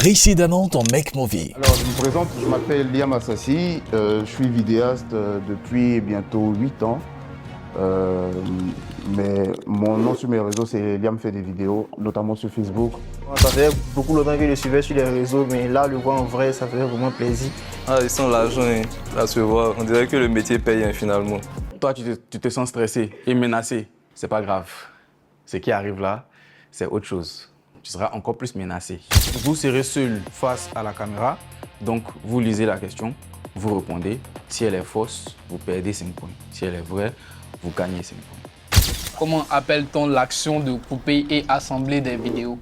Précédemment dans Make Movie. Alors, je me présente, je m'appelle Liam Assassi, je suis vidéaste depuis bientôt 8 ans. Mais mon nom sur mes réseaux, c'est Liam fait des vidéos, notamment sur Facebook. Ça fait beaucoup longtemps que je le suivais sur les réseaux, mais là, le voir en vrai, ça fait vraiment plaisir. Ah, ils sont l'argent, là, se voir. On dirait que le métier paye finalement. Toi, tu te sens stressé et menacé. C'est pas grave. Ce qui arrive là, c'est autre chose. Tu seras encore plus menacé. Vous serez seul face à la caméra, donc vous lisez la question, vous répondez. Si elle est fausse, vous perdez 5 points. Si elle est vraie, vous gagnez 5 points. Comment appelle-t-on l'action de couper et assembler des vidéos?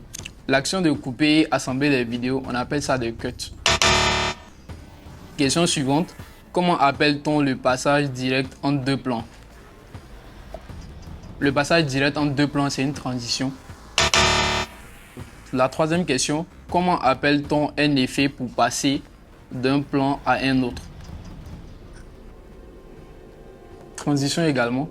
L'action de couper et assembler des vidéos, on appelle ça des cuts. Question suivante. Comment appelle-t-on le passage direct entre deux plans? Le passage direct entre deux plans, c'est une transition. La troisième question. Comment appelle-t-on un effet pour passer d'un plan à un autre? Transition également.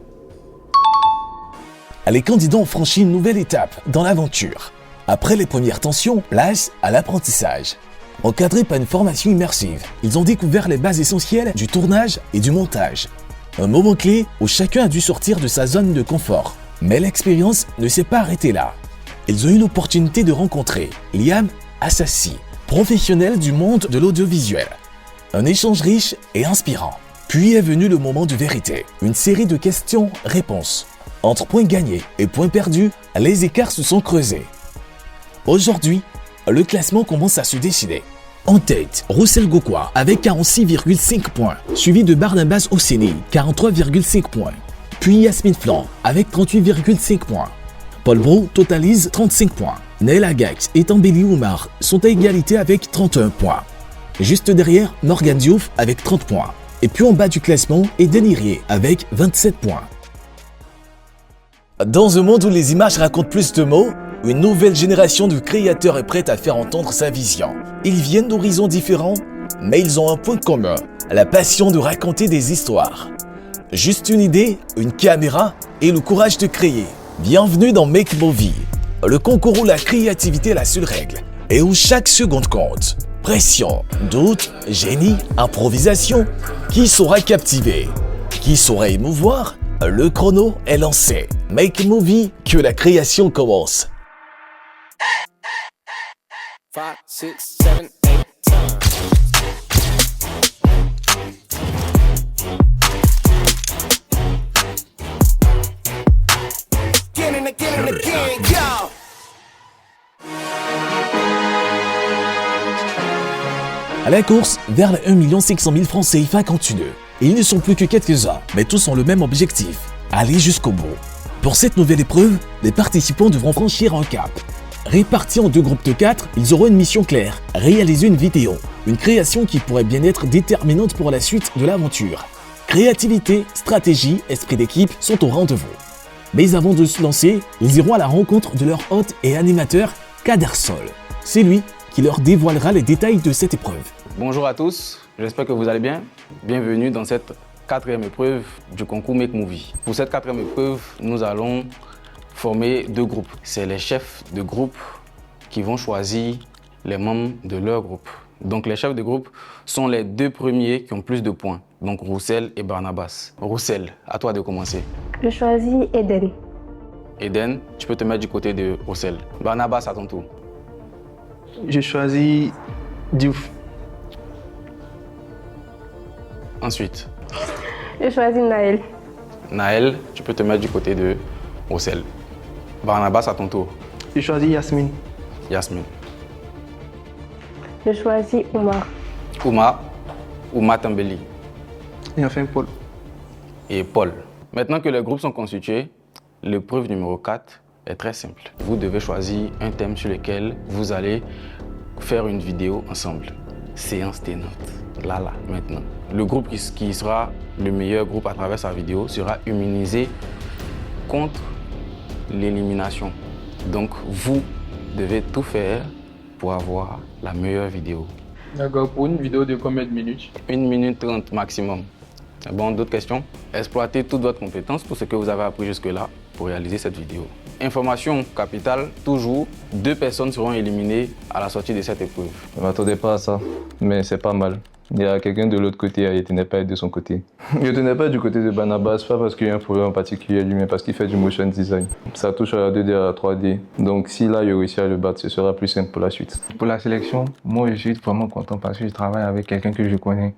Les candidats ont franchi une nouvelle étape dans l'aventure. Après les premières tensions, place à l'apprentissage. Encadrés par une formation immersive, ils ont découvert les bases essentielles du tournage et du montage. Un moment clé où chacun a dû sortir de sa zone de confort. Mais l'expérience ne s'est pas arrêtée là. Ils ont eu l'opportunité de rencontrer Liam Assassi, professionnel du monde de l'audiovisuel. Un échange riche et inspirant. Puis est venu le moment de vérité. Une série de questions-réponses. Entre points gagnés et points perdus, les écarts se sont creusés. Aujourd'hui, le classement commence à se décider. En tête, Roussel Gokwa avec 46,5 points, suivi de Barnabas Osseni, 43,5 points. Puis Yasmine Flan avec 38,5 points. Paul Brou totalise 35 points. Naël Agax et Tambeli Oumar sont à égalité avec 31 points. Juste derrière, Morgan Diouf avec 30 points. Et puis en bas du classement, Eden Irié avec 27 points. Dans un monde où les images racontent plus de mots, une nouvelle génération de créateurs est prête à faire entendre sa vision. Ils viennent d'horizons différents, mais ils ont un point commun, la passion de raconter des histoires. Juste une idée, une caméra et le courage de créer. Bienvenue dans Make Movie, le concours où la créativité est la seule règle et où chaque seconde compte. Pression, doute, génie, improvisation. Qui saura captiver? Qui saura émouvoir? Le chrono est lancé. Make Movie, que la création commence. 5, 6, 7, 8 À la course vers les 1 500 000 francs CFA continue. Et ils ne sont plus que quelques-uns, mais tous ont le même objectif, aller jusqu'au bout. Pour cette nouvelle épreuve, les participants devront franchir un cap. Répartis en 2 groupes de 4, ils auront une mission claire, réaliser une vidéo. Une création qui pourrait bien être déterminante pour la suite de l'aventure. Créativité, stratégie, esprit d'équipe sont au rendez-vous. Mais avant de se lancer, ils iront à la rencontre de leur hôte et animateur, Kader Sol. C'est lui qui leur dévoilera les détails de cette épreuve. Bonjour à tous, j'espère que vous allez bien. Bienvenue dans cette 4e épreuve du concours Make Movie. Pour cette 4e épreuve, nous allons former 2 groupes. C'est les chefs de groupe qui vont choisir les membres de leur groupe. Donc les chefs de groupe sont les 2 premiers qui ont plus de points. Donc Roussel et Barnabas. Roussel, à toi de commencer. Je choisis Eden. Eden, tu peux te mettre du côté de Roussel. Barnabas, à ton tour. Je choisis Diouf. Ensuite, Je choisis Naël. Naël, tu peux te mettre du côté de Roussel. Barnabas, à ton tour. Je choisis Yasmine. Yasmine. Je choisis Oumar. Ouma Tambeli. Et enfin Paul. Et Paul. Maintenant que les groupes sont constitués, l'épreuve numéro 4 est très simple. Vous devez choisir un thème sur lequel vous allez faire une vidéo ensemble. Séance tenante. Là, maintenant. Le groupe qui sera le meilleur groupe à travers sa vidéo sera immunisé contre l'élimination. Donc, vous devez tout faire pour avoir la meilleure vidéo. D'accord, pour une vidéo de combien de minutes? 1 minute 30 maximum. Bon, d'autres questions? Exploitez toute votre compétence, tout ce que vous avez appris jusque-là. pour réaliser cette vidéo. Information capitale, toujours, 2 personnes seront éliminées à la sortie de cette épreuve. Je ne m'attendais pas à ça, mais c'est pas mal. Il y a quelqu'un de l'autre côté, il ne tenait pas à être de son côté. Il ne tenait pas du côté de Barnabas, pas parce qu'il y a un problème en particulier lui, mais parce qu'il fait du motion design. Ça touche à la 2D et à la 3D. Donc si là, il réussit à le battre, ce sera plus simple pour la suite. Pour la sélection, moi, je suis vraiment content parce que je travaille avec quelqu'un que je connais.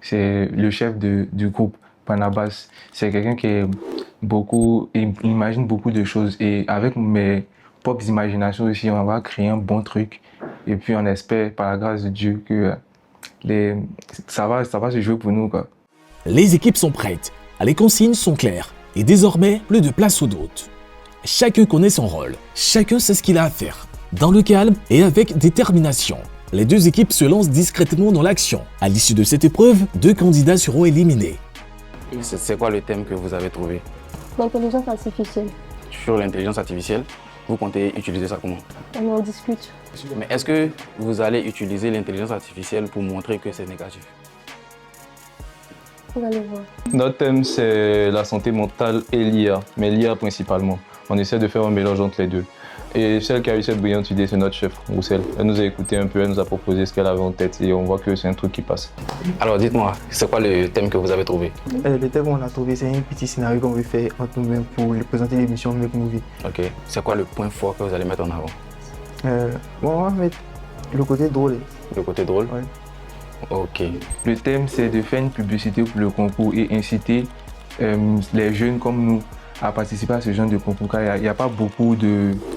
C'est le chef du groupe, Barnabas. C'est quelqu'un qui est il imagine beaucoup de choses. Et avec mes propres imaginations aussi, on va créer un bon truc. Et puis on espère, par la grâce de Dieu, que ça va se jouer pour nous, quoi. Les équipes sont prêtes, les consignes sont claires et désormais plus de place au doute. Chacun connaît son rôle, chacun sait ce qu'il a à faire. Dans le calme et avec détermination, les 2 équipes se lancent discrètement dans l'action. À l'issue de cette épreuve, 2 candidats seront éliminés. C'est quoi le thème que vous avez trouvé? L'intelligence artificielle. Sur l'intelligence artificielle, vous comptez utiliser ça comment? On en discute. Mais est-ce que vous allez utiliser l'intelligence artificielle pour montrer que c'est négatif? Vous allez voir. Notre thème, c'est la santé mentale et l'IA, mais l'IA principalement. On essaie de faire un mélange entre les deux. Et celle qui a eu cette brillante idée, c'est notre chef, Roussel. Elle nous a écouté un peu, elle nous a proposé ce qu'elle avait en tête et on voit que c'est un truc qui passe. Alors dites-moi, c'est quoi le thème que vous avez trouvé? Le thème qu'on a trouvé, c'est un petit scénario qu'on veut faire entre nous-mêmes pour présenter l'émission Make Movie. Ok. C'est quoi le point fort que vous allez mettre en avant? On va mettre le côté drôle. Le côté drôle? Oui. Ok. Le thème, c'est de faire une publicité pour le concours et inciter les jeunes comme nous à participer à ce genre de concours, car il n'y a pas beaucoup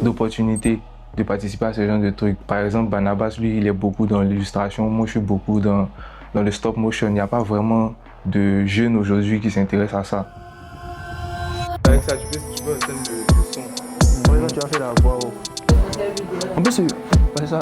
d'opportunités de participer à ce genre de trucs. Par exemple, Barnabas, lui, il est beaucoup dans l'illustration, moi je suis beaucoup dans le stop motion. Il n'y a pas vraiment de jeunes aujourd'hui qui s'intéressent à ça. Avec ça, tu peux entendre le son. Par exemple, tu as fait la voix. En plus, c'est ça.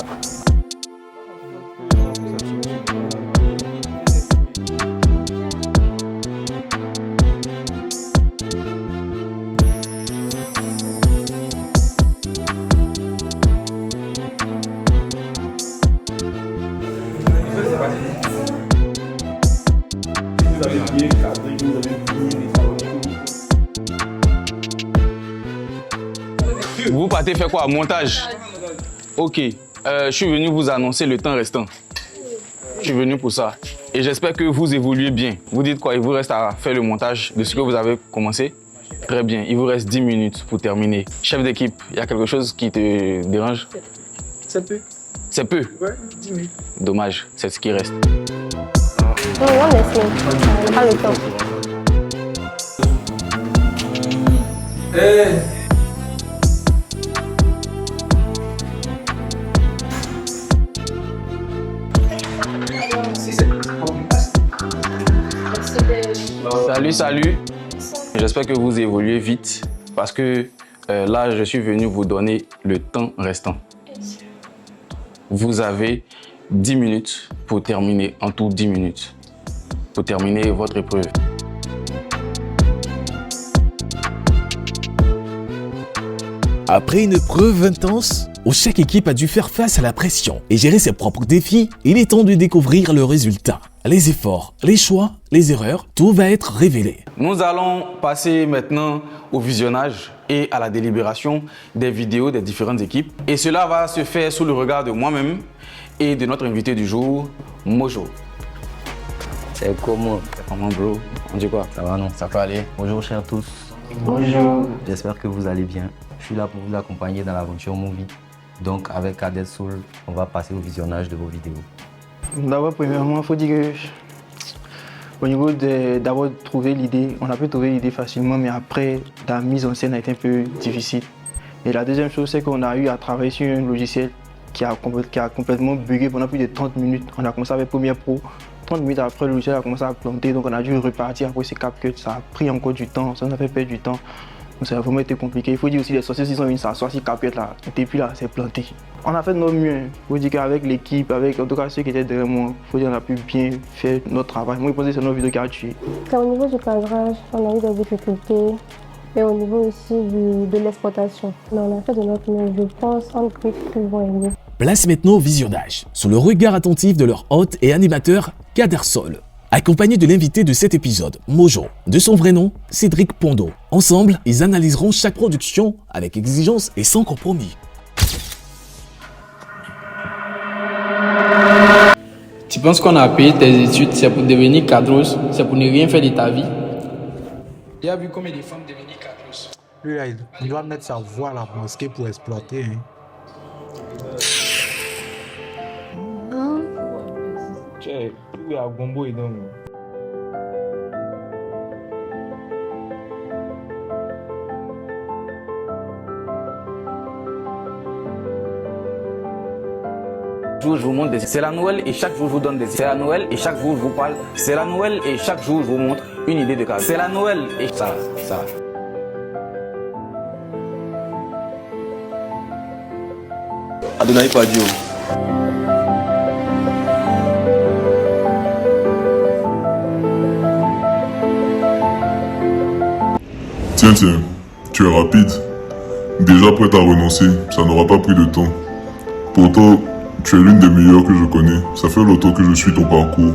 Vous partez faire quoi? Montage? Ok. Je suis venu vous annoncer le temps restant. Je suis venu pour ça. Et j'espère que vous évoluez bien. Vous dites quoi? Il vous reste à faire le montage de ce que vous avez commencé? Très bien. Il vous reste 10 minutes pour terminer. Chef d'équipe, il y a quelque chose qui te dérange? C'est peu. C'est peu? Ouais, 10 minutes. Dommage, c'est ce qui reste. Non, on laisse, on n'a pas le temps. Salut. J'espère que vous évoluez vite parce que là, je suis venu vous donner le temps restant. Vous avez 10 minutes pour terminer, en tout 10 minutes, pour terminer votre épreuve. Après une épreuve intense, où chaque équipe a dû faire face à la pression et gérer ses propres défis, il est temps de découvrir le résultat. Les efforts, les choix, les erreurs, tout va être révélé. Nous allons passer maintenant au visionnage et à la délibération des vidéos des différentes équipes. Et cela va se faire sous le regard de moi-même et de notre invité du jour, Mojo. C'est comment? Comment, bro? On dit quoi? Ça va, non? Ça peut aller? Bonjour, chers tous. Bonjour. J'espère que vous allez bien. Je suis là pour vous accompagner dans l'aventure Movie. Donc, avec Cadet Soul, on va passer au visionnage de vos vidéos. D'abord, premièrement, il faut dire que au niveau d'avoir trouvé l'idée, on a pu trouver l'idée facilement, mais après, la mise en scène a été un peu difficile. Et la deuxième chose, c'est qu'on a eu à travailler sur un logiciel qui a complètement bugué pendant plus de 30 minutes. On a commencé avec Premiere Pro. 30 minutes après, le logiciel a commencé à planter, donc on a dû repartir après ces CapCut. Ça a pris encore du temps, ça nous a fait perdre du temps. Donc ça a vraiment été compliqué. Il faut dire aussi les sorciers, s'ils ont une s'asseoir sur CapCut là, depuis là, c'est planté. On a fait de notre mieux. Il faut dire qu'avec l'équipe, avec en tout cas ceux qui étaient derrière moi, il faut dire qu'on a pu bien faire notre travail. Moi, je pense que c'est notre vidéo qui a tué. Au niveau du cadrage, on a eu des difficultés. Et au niveau aussi de l'exploitation. Mais on a fait de notre mieux. Je pense en plus qu'ils vont aimer. Place maintenant au visionnage, sous le regard attentif de leur hôte et animateur, Kader Sol. accompagné de l'invité de cet épisode, Mojo, de son vrai nom, Cédric Pondo. Ensemble, ils analyseront chaque production avec exigence et sans compromis. Tu penses qu'on a payé tes études, c'est pour devenir cadros, c'est pour ne rien faire de ta vie? Il y a vu combien de femmes devenir cadros? Lui, là, il doit mettre sa voix à la mosquée pour exploiter. Hein. Lui, à Gombo, il donne. Je vous montre c'est la Noël et chaque jour je vous donne des idées. C'est la Noël et chaque jour je vous parle. C'est la Noël et chaque jour je vous montre une idée de cas. C'est la Noël et ça. Adonai Padio. Tiens, tu es rapide. Déjà prête à renoncer, ça n'aura pas pris de temps. Pourtant, tu es l'une des meilleures que je connais. Ça fait longtemps que je suis ton parcours.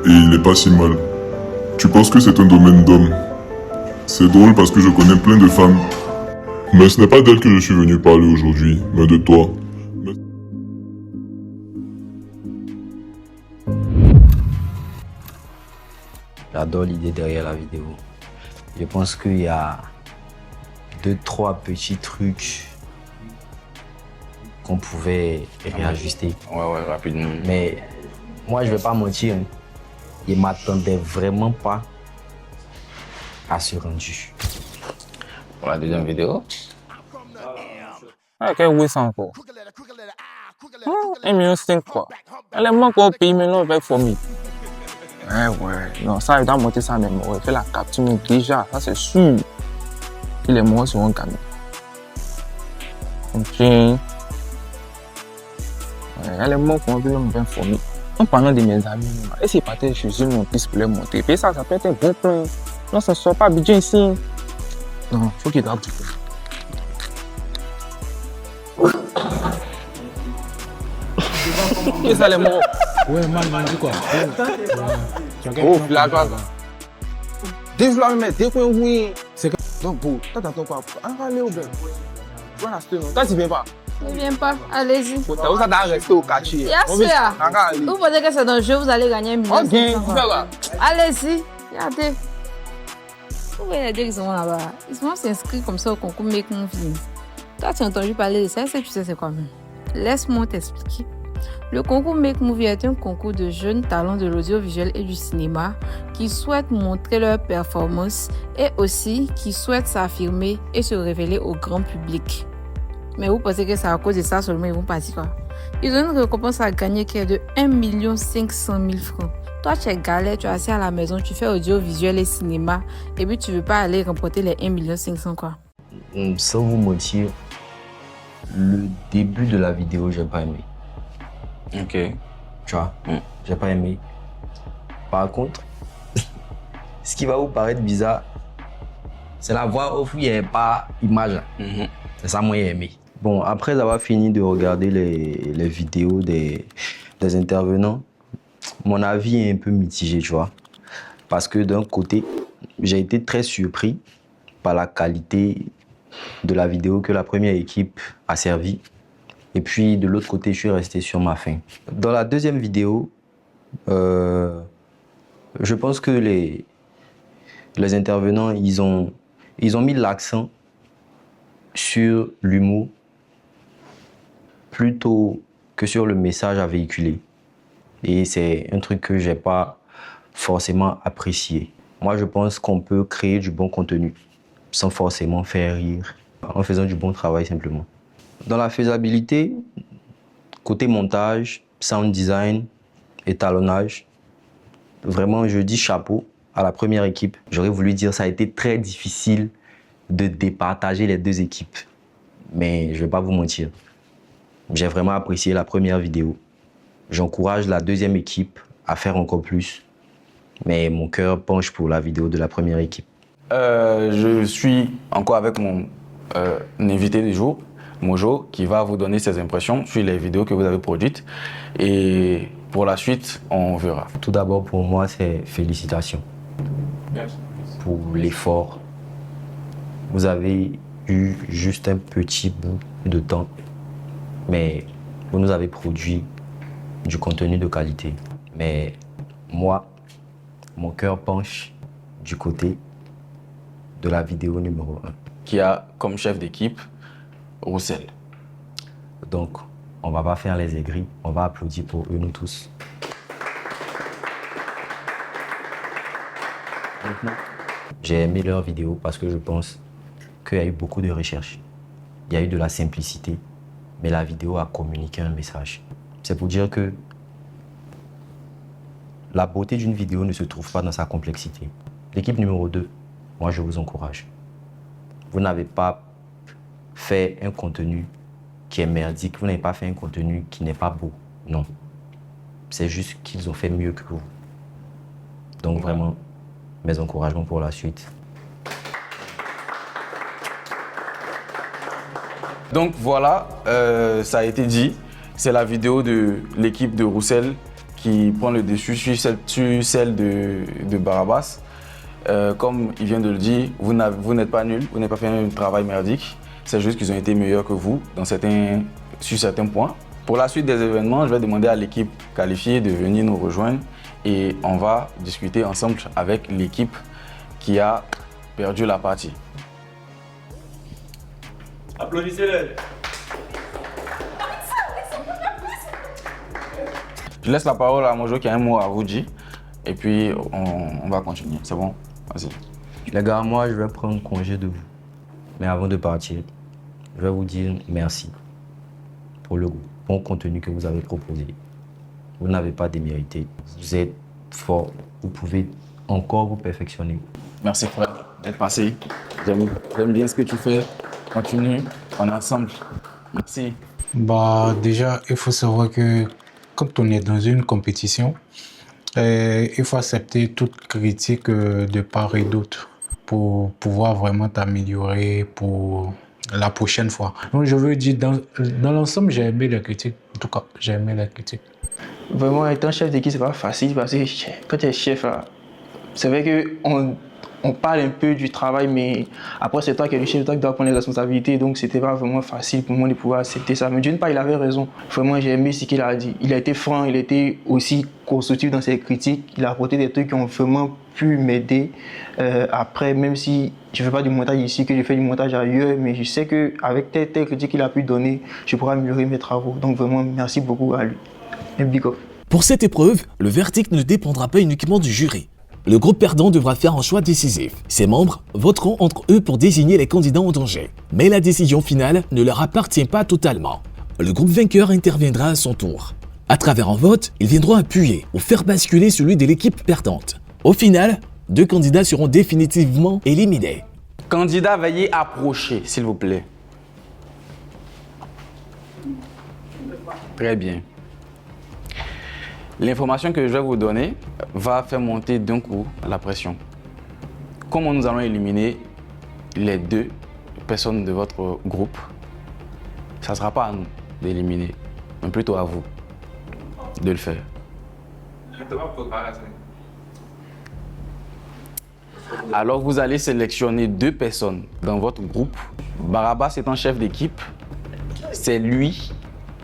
Et il n'est pas si mal. Tu penses que c'est un domaine d'hommes. C'est drôle parce que je connais plein de femmes. Mais ce n'est pas d'elles que je suis venu parler aujourd'hui, mais de toi. J'adore l'idée derrière la vidéo. Je pense qu'il y a 2-3 petits trucs qu'on pouvait réajuster. Ouais, rapidement. Mais moi, je vais pas mentir, hein. Il m'attendait vraiment pas à ce rendu. Pour la deuxième vidéo. Ah, quel oui, ça encore. 1,5 million quoi. Elle est encore au pays maintenant avec famille. Ouais. Non, ça, il doit monter ça même. Il fait la capture déjà, ça c'est sûr. Il est mort sur un camion. Ok. Ouais, elle est morte quand on veut me famille. En parlant de mes amis, et c'est parti chez eux, mon fils pour les monter. Et ça peut être un bon plan. Non, ça ne sort pas bien ici. Non, il faut qu'il tape du coup. Et ça, les morts. Ouais, mal, dit quoi? Oh, la joie. Deux jours, mais dès qu'on oui. C'est que. Donc, pour. T'attends quoi? Allez au bain. Voilà, c'est non. Toi, tu viens pas? Je ne viens pas, allez-y. Vous allez rester au quartier. Bien sûr. Vous pensez que c'est dans le jeu, vous allez gagner 1 million. Ok, allez-y, regardez. Vous voyez les deux qui sont là-bas. Ils vont s'inscrire comme ça au concours Make Movie. Toi, tu as entendu parler de ça, est-ce que tu sais c'est quoi même? Laisse-moi t'expliquer. Le concours Make Movie est un concours de jeunes talents de l'audiovisuel et du cinéma qui souhaitent montrer leur performance et aussi qui souhaitent s'affirmer et se révéler au grand public. Mais vous pensez que c'est à cause de ça seulement ils vont partir quoi? Ils ont une récompense à gagner qui est de 1 500 000 francs. Toi, tu es galère, tu es assis à la maison, tu fais audiovisuel et cinéma et puis tu veux pas aller remporter les 1 500 000 quoi? Sans vous mentir, le début de la vidéo, j'ai pas aimé. Ok. Tu vois, j'ai pas aimé. Par contre, ce qui va vous paraître bizarre, c'est la voix off où il n'y avait pas image. C'est ça, moi, j'ai aimé. Bon, après avoir fini de regarder les vidéos des intervenants, mon avis est un peu mitigé, tu vois. Parce que d'un côté, j'ai été très surpris par la qualité de la vidéo que la première équipe a servi. Et puis, de l'autre côté, je suis resté sur ma faim. Dans la deuxième vidéo, je pense que les intervenants, ils ont mis l'accent sur l'humour plutôt que sur le message à véhiculer. Et c'est un truc que je n'ai pas forcément apprécié. Moi, je pense qu'on peut créer du bon contenu sans forcément faire rire, en faisant du bon travail simplement. Dans la faisabilité, côté montage, sound design, étalonnage, vraiment, je dis chapeau à la première équipe. J'aurais voulu dire que ça a été très difficile de départager les deux équipes. Mais je ne vais pas vous mentir. J'ai vraiment apprécié la première vidéo. J'encourage la deuxième équipe à faire encore plus. Mais mon cœur penche pour la vidéo de la première équipe. Je suis encore avec mon invité du jour, Mojo, qui va vous donner ses impressions sur les vidéos que vous avez produites. Et Pour la suite, on verra. Tout d'abord, pour moi, c'est félicitations pour l'effort. Vous avez eu juste un petit bout de temps, mais vous nous avez produit du contenu de qualité. Mais moi, mon cœur penche du côté de la vidéo numéro 1. Qui a comme chef d'équipe Roussel. Donc, on va pas faire les aigris, on va applaudir pour eux, nous tous. J'ai aimé leur vidéo parce que je pense qu'il y a eu beaucoup de recherche. Il y a eu de la simplicité, mais la vidéo a communiqué un message. C'est pour dire que la beauté d'une vidéo ne se trouve pas dans sa complexité. L'équipe numéro 2, moi je vous encourage. Vous n'avez pas fait un contenu qui est merdique, vous n'avez pas fait un contenu qui n'est pas beau. Non. C'est juste qu'ils ont fait mieux que vous. Donc vraiment, mes encouragements pour la suite. Donc voilà, ça a été dit. C'est la vidéo de l'équipe de Roussel qui prend le dessus sur celle de Barabas. Comme il vient de le dire, vous n'êtes pas nuls, vous n'avez pas fait un travail merdique. C'est juste qu'ils ont été meilleurs que vous sur certains points. Pour la suite des événements, je vais demander à l'équipe qualifiée de venir nous rejoindre et on va discuter ensemble avec l'équipe qui a perdu la partie. Applaudissez-les. Je laisse la parole à Mojo qui a un mot à vous dire et puis on va continuer. C'est bon? Vas-y. Les gars, moi je vais prendre congé de vous. Mais avant de partir, je vais vous dire merci pour le bon contenu que vous avez proposé. Vous n'avez pas démérité. Vous êtes fort. Vous pouvez encore vous perfectionner. Merci frère d'être passé. J'aime bien ce que tu fais. Continue, on est ensemble. Merci. Bah, déjà, il faut savoir que quand on est dans une compétition, il faut accepter toute critique de part et d'autre pour pouvoir vraiment t'améliorer pour la prochaine fois. Donc, je veux dire, dans l'ensemble, j'ai aimé la critique. En tout cas, j'ai aimé la critique. Vraiment, étant chef d'équipe, c'est pas facile parce que quand tu es chef, là, c'est vrai qu'on parle un peu du travail, mais après, c'est toi qui es le chef, toi qui dois prendre les responsabilités. Donc, c'était pas vraiment facile pour moi de pouvoir accepter ça. Mais d'une part, il avait raison. Vraiment, j'ai aimé ce qu'il a dit. Il a été franc, il était aussi constructif dans ses critiques. Il a apporté des trucs qui ont vraiment pu m'aider. Après, même si je ne fais pas du montage ici, que je fais du montage ailleurs, mais je sais qu'avec telle critique qu'il a pu donner, je pourrais améliorer mes travaux. Donc, vraiment, merci beaucoup à lui. Et big up. Pour cette épreuve, le verdict ne dépendra pas uniquement du jury. Le groupe perdant devra faire un choix décisif. Ses membres voteront entre eux pour désigner les candidats en danger. Mais la décision finale ne leur appartient pas totalement. Le groupe vainqueur interviendra à son tour. À travers un vote, ils viendront appuyer ou faire basculer celui de l'équipe perdante. Au final, 2 candidats seront définitivement éliminés. Candidats, veuillez approcher, s'il vous plaît. Très bien. L'information que je vais vous donner va faire monter d'un coup la pression. Comment nous allons éliminer les 2 personnes de votre groupe, ça ne sera pas à nous d'éliminer, mais plutôt à vous de le faire. Alors vous allez sélectionner 2 personnes dans votre groupe. Barabas étant chef d'équipe, c'est lui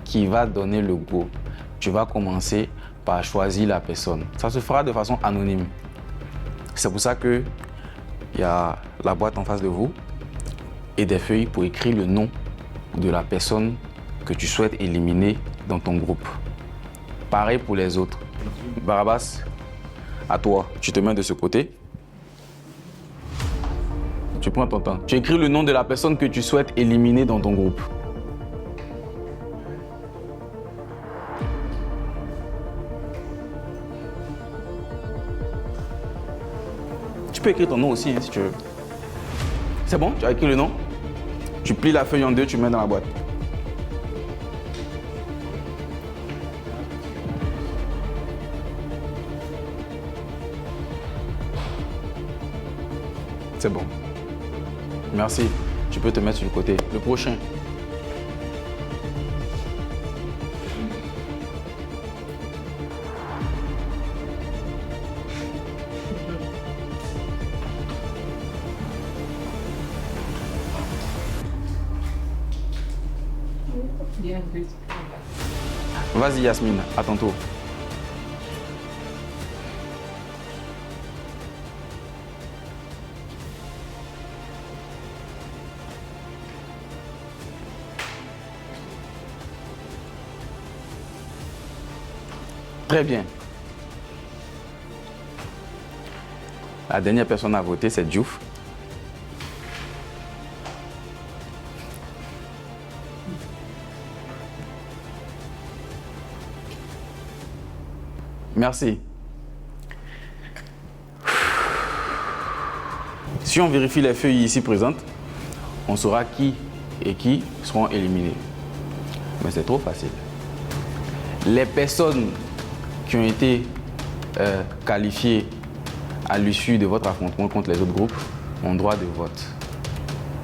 qui va donner le go. Tu vas commencer par choisir la personne. Ça se fera de façon anonyme. C'est pour ça qu'il y a la boîte en face de vous et des feuilles pour écrire le nom de la personne que tu souhaites éliminer dans ton groupe. Pareil pour les autres. Barabas, à toi, tu te mets de ce côté. Tu prends ton temps. Tu écris le nom de la personne que tu souhaites éliminer dans ton groupe. Tu peux écrire ton nom aussi, hein, si tu veux. C'est bon? Tu as écrit le nom? Tu plies la feuille en 2, tu mets dans la boîte. C'est bon. Merci. Tu peux te mettre sur le côté. Le prochain. Vas-y Yasmine, à ton tour. Très bien. La dernière personne à voter, c'est Diouf. Merci. Si on vérifie les feuilles ici présentes, on saura qui et qui seront éliminés. Mais c'est trop facile. Les personnes qui ont été qualifiées à l'issue de votre affrontement contre les autres groupes ont droit de vote.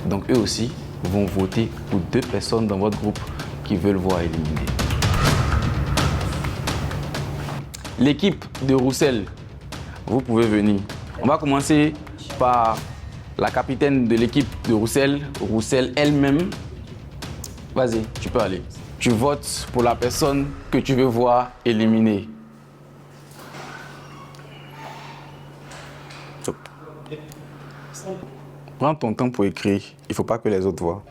Donc eux aussi vont voter pour 2 personnes dans votre groupe qui veulent voir éliminer. L'équipe de Roussel, vous pouvez venir. On va commencer par la capitaine de l'équipe de Roussel, Roussel elle-même. Vas-y, tu peux aller. Tu votes pour la personne que tu veux voir éliminée. Prends ton temps pour écrire. Il ne faut pas que les autres voient.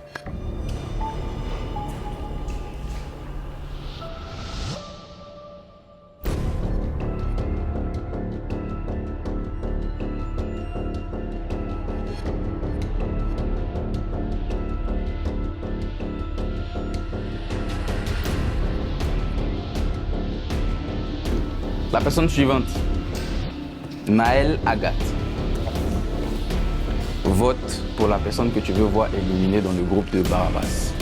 La personne suivante, Naël Agathe. Vote pour la personne que tu veux voir éliminée dans le groupe de Barabas.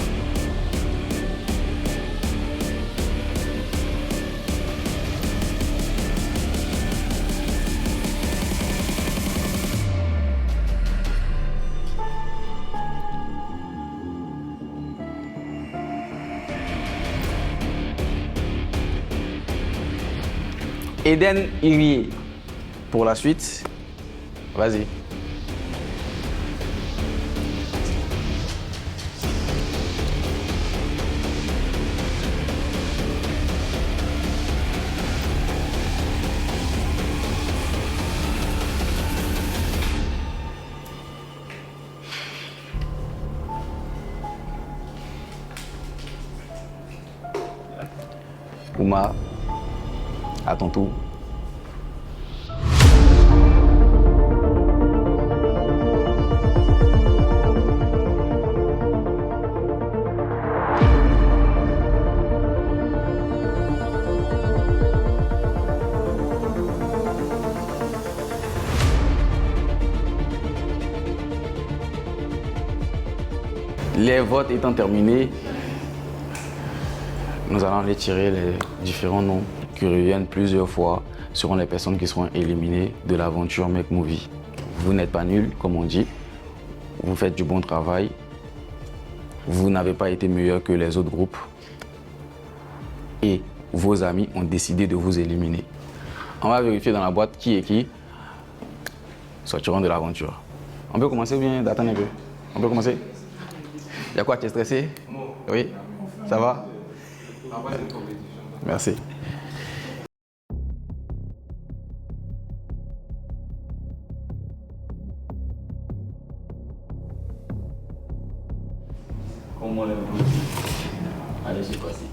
Eden Irié. Pour la suite, vas-y. Oumar, à ton tour. Les votes étant terminés, nous allons aller tirer les différents noms qui reviennent plusieurs fois seront les personnes qui seront éliminées de l'aventure Make Movie. Vous n'êtes pas nuls, comme on dit. Vous faites du bon travail. Vous n'avez pas été meilleur que les autres groupes. Et vos amis ont décidé de vous éliminer. On va vérifier dans la boîte qui et qui sortiront de l'aventure. On peut commencer ou bien d'attendre un peu? On peut commencer? Il y a quoi, tu es stressé? Oui? Ça va? Merci. Allez, c'est passé.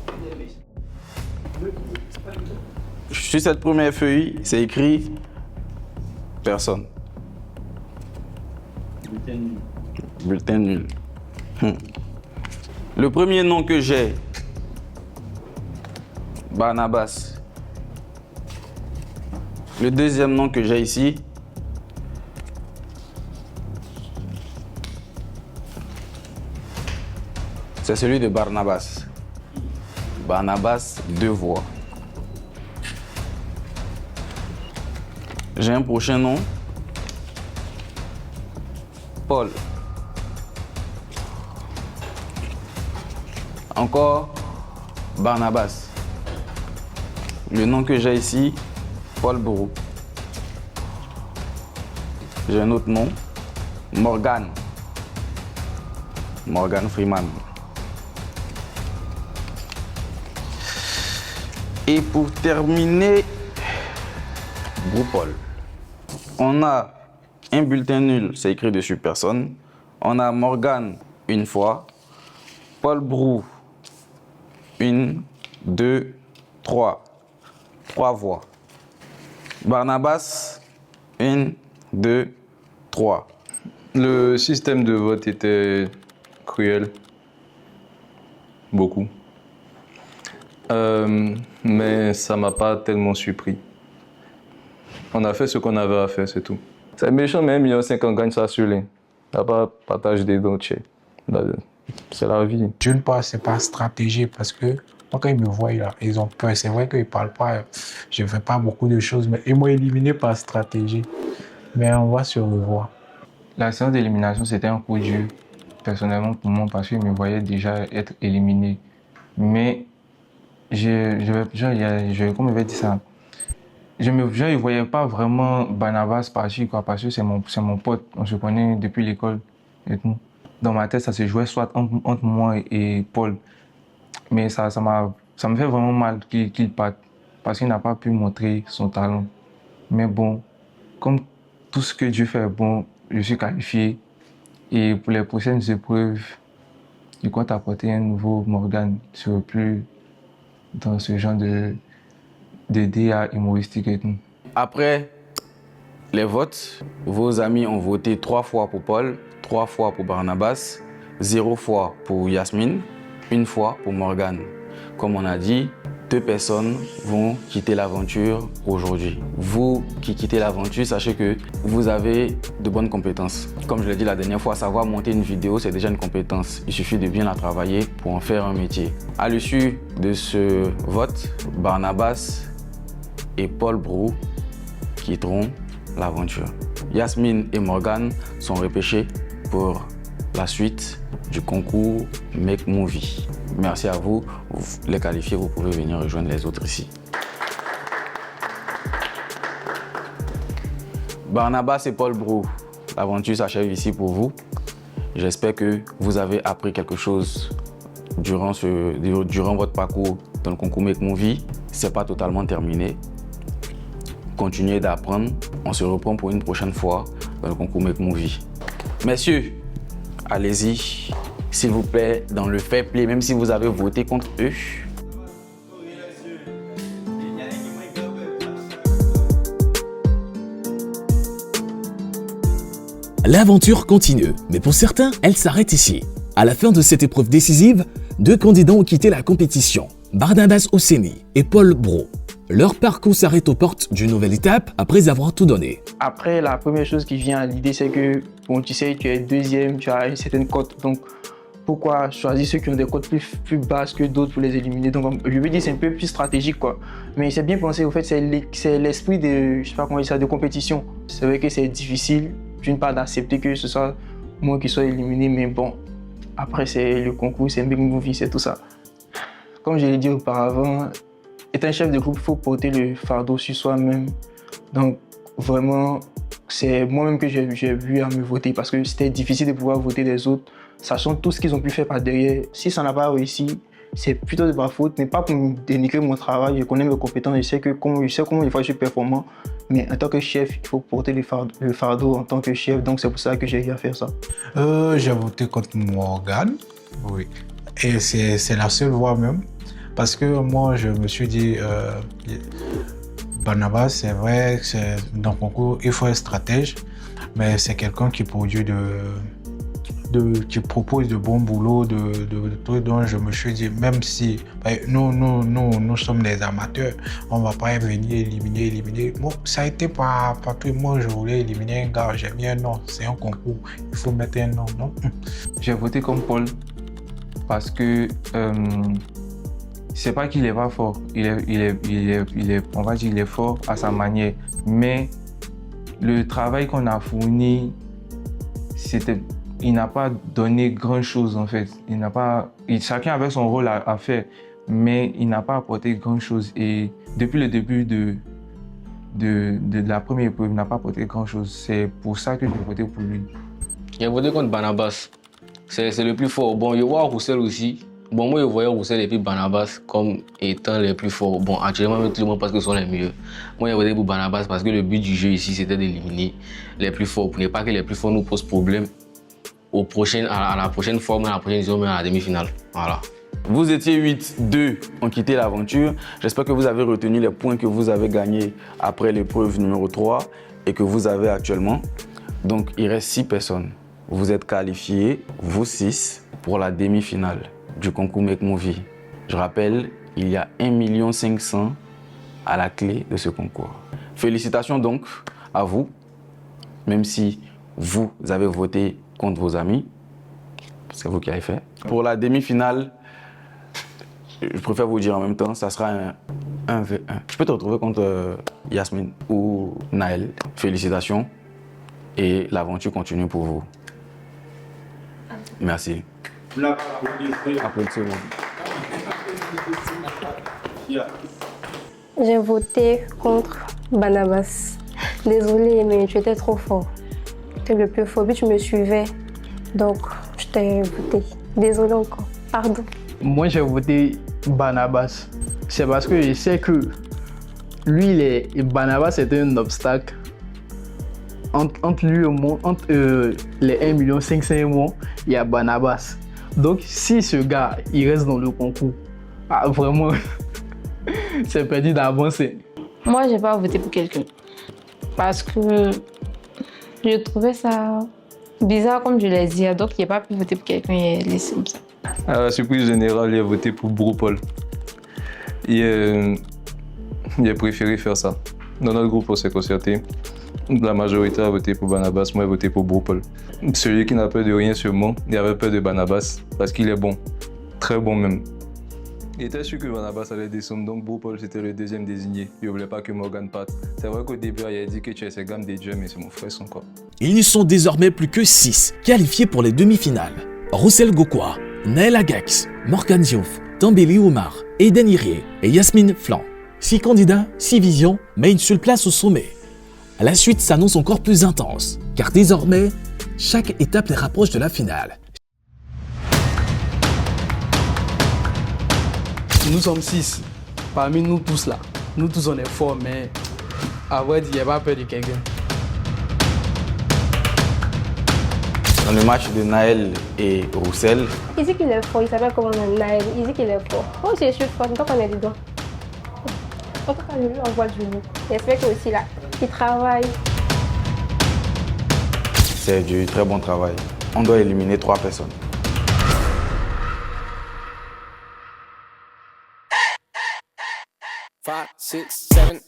Sur cette première feuille, c'est écrit personne. Bulletin nul. Bulletin nul. Le premier nom que j'ai, Barnabas. Le deuxième nom que j'ai ici, c'est celui de Barnabas. Barnabas, 2 voix. J'ai un prochain nom, Paul. Encore Barnabas. Le nom que j'ai ici, Paul Bourou. J'ai un autre nom, Morgan. Morgan Freeman. Et pour terminer, groupe Paul. On a un bulletin nul, c'est écrit dessus personne. On a Morgan une fois. Paul Brou, 1, 2, 3. 3 voix. Barnabas, 1, 2, 3. Le système de vote était cruel. Beaucoup. Mais ça m'a pas tellement surpris. On a fait ce qu'on avait à faire, c'est tout. C'est méchant, mais 1,5 million, on gagne ça sur les. Il n'y a pas partage des dons. C'est la vie. D'une part, c'est pas stratégie parce que moi, quand ils me voient, là, ils ont peur. C'est vrai qu'ils ne parlent pas. Je ne fais pas beaucoup de choses, mais ils m'ont éliminé par stratégie. Mais on va se revoir. La séance d'élimination, c'était un coup dur, personnellement pour moi, parce qu'ils me voyaient déjà être éliminé. Mais comme je vais dire ça, je ne voyais pas vraiment Barnabas partir, quoi, parce que c'est mon pote, on se connaît depuis l'école et tout. Dans ma tête, ça se jouait soit entre moi et Paul. Mais ça me fait vraiment mal qu'il parte, parce qu'il n'a pas pu montrer son talent. Mais bon, comme tout ce que Dieu fait est bon, je suis qualifié. Et pour les prochaines épreuves, je compte apporter un nouveau Morgan, plus dans ce genre de DA humoristique et tout. Après les votes, vos amis ont voté 3 fois pour Paul, 3 fois pour Barnabas, 0 fois pour Yasmine, 1 fois pour Morgan. Comme on a dit, 2 personnes vont quitter l'aventure aujourd'hui. Vous qui quittez l'aventure, sachez que vous avez de bonnes compétences. Comme je l'ai dit la dernière fois, savoir monter une vidéo, c'est déjà une compétence. Il suffit de bien la travailler pour en faire un métier. À l'issue de ce vote, Barnabas et Paul Brou quitteront l'aventure. Yasmine et Morgan sont repêchés pour la suite du concours Make Movie. Merci à vous. Les qualifiés, vous pouvez venir rejoindre les autres ici. Barnabas et Paul Brou, l'aventure s'achève ici pour vous. J'espère que vous avez appris quelque chose durant votre parcours dans le concours Make Movie. C'est pas totalement terminé. Continuez d'apprendre. On se reprend pour une prochaine fois dans le concours Make Movie. Messieurs, allez-y, s'il vous plaît, dans le fair play, même si vous avez voté contre eux. L'aventure continue, mais pour certains, elle s'arrête ici. À la fin de cette épreuve décisive, 2 candidats ont quitté la compétition, Barnabas Osseni et Paul Brou. Leur parcours s'arrête aux portes d'une nouvelle étape après avoir tout donné. Après, la première chose qui vient à l'idée, c'est que bon, tu sais, tu es deuxième, tu as une certaine cote. Donc, pourquoi choisir ceux qui ont des cotes plus basses que d'autres pour les éliminer? Donc, je veux dire, c'est un peu plus stratégique, quoi. Mais c'est bien pensé, au fait, c'est l'esprit de, je sais pas comment dire ça, de compétition. C'est vrai que c'est difficile, d'une part, d'accepter que ce soit moi qui sois éliminé, mais bon, après, c'est le concours, c'est un Make Movie, c'est tout ça. Comme je l'ai dit auparavant, être un chef de groupe, il faut porter le fardeau sur soi-même. Donc, vraiment, c'est moi-même que j'ai vu à me voter parce que c'était difficile de pouvoir voter les autres, sachant tout ce qu'ils ont pu faire par derrière. Si ça n'a pas réussi, c'est plutôt de ma faute, mais pas pour me dénigrer mon travail. Je connais mes compétences, je sais comment des fois je suis performant. Mais en tant que chef, il faut porter le fardeau en tant que chef. Donc, c'est pour ça que j'ai eu à faire ça. J'ai voté contre Morgan. Oui. Et c'est la seule voie même. Parce que moi, je me suis dit, Barnabas, c'est vrai, dans le concours, il faut être stratège, mais c'est quelqu'un qui produit qui propose de bons boulots, de trucs dont je me suis dit, même si nous sommes des amateurs, on ne va pas venir éliminer. Bon, ça a été pas tout. Moi, je voulais éliminer un gars, j'ai mis un nom, c'est un concours, il faut mettre un nom, non? J'ai voté comme Paul parce que c'est pas qu'il est pas fort, on va dire il est fort à sa manière, mais le travail qu'on a fourni, il n'a pas donné grand chose en fait. Chacun avait son rôle à faire, mais il n'a pas apporté grand chose. Et depuis le début de la première épreuve, il n'a pas apporté grand chose. C'est pour ça que j'ai voté pour lui. J'ai voté contre Barnabas. C'est le plus fort. Bon, il y a Roussel aussi. Bon, moi, je voyais Roussel et puis Barnabas comme étant les plus forts. Bon, actuellement, tout le monde pense que ce sont les meilleurs. Moi, je votais pour Barnabas parce que le but du jeu ici, c'était d'éliminer les plus forts. Pour ne pas que les plus forts nous posent problème à la prochaine fois, à la prochaine édition, mais à la demi-finale. Voilà. Vous étiez 8-2, ont quitté l'aventure. J'espère que vous avez retenu les points que vous avez gagnés après l'épreuve numéro 3 et que vous avez actuellement. Donc, il reste 6 personnes. Vous êtes qualifiés, vous 6, pour la demi-finale du concours Make Movie. Je rappelle, il y a 1 500 000 à la clé de ce concours. Félicitations donc à vous, même si vous avez voté contre vos amis. C'est vous qui avez fait. Pour la demi-finale, je préfère vous dire en même temps, ça sera un 1v1. Je peux te retrouver contre Yasmine ou Naël. Félicitations et l'aventure continue pour vous. Merci. Applaudissez-moi. J'ai voté contre Barnabas. Désolée, mais tu étais trop fort. Tu es le plus fort, puis tu me suivais. Donc, je t'ai voté. Désolée encore. Pardon. Moi, j'ai voté Barnabas. C'est parce que je sais que lui, Barnabas était un obstacle entre lui et moi, entre les 1 500 000 et moi, il y a Barnabas. Donc, si ce gars, il reste dans le concours, vraiment, c'est perdu d'avancer. Moi, j'ai pas voté pour quelqu'un. Parce que je trouvais ça bizarre, comme je l'ai dit. Donc, il n'a pas pu voter pour quelqu'un et laisser comme ça. À la surprise générale, il a voté pour Bro-Paul. Il a préféré faire ça. Dans notre groupe, on s'est concerté. La majorité a voté pour Barnabas, moi j'ai voté pour Bro-Paul. Celui qui n'a peur de rien sûrement, il avait peur de Barnabas parce qu'il est bon, très bon même. Il était sûr que Barnabas allait descendre, donc Bro-Paul c'était le deuxième désigné. Il ne voulait pas que Morgan parte. C'est vrai qu'au début il a dit que tu es ses gammes des dieux, mais c'est mon frère son quoi. Ils ne sont désormais plus que 6 qualifiés pour les demi-finales. Roussel Gokwa, Naël Agax, Morgan Diouf, Tambeli Oumar, Eden Irié et Yasmine Flan. 6 candidats, 6 visions, mais une seule place au sommet. La suite s'annonce encore plus intense, car désormais, chaque étape les rapproche de la finale. Nous sommes 6. Parmi nous tous là, nous tous on est forts, mais à vrai dire, il n'y a pas peur de quelqu'un. Dans le match de Naël et Roussel, Il dit qu'il est fort, il s'appelle comment Naël. Il dit qu'il est fort. Moi aussi, je suis fort, donc on est dedans. En tout cas, lui, on voit du loup. J'espère que aussi là, il travaille. c'est du très bon travail. On doit éliminer 3 personnes. Five, six, seven,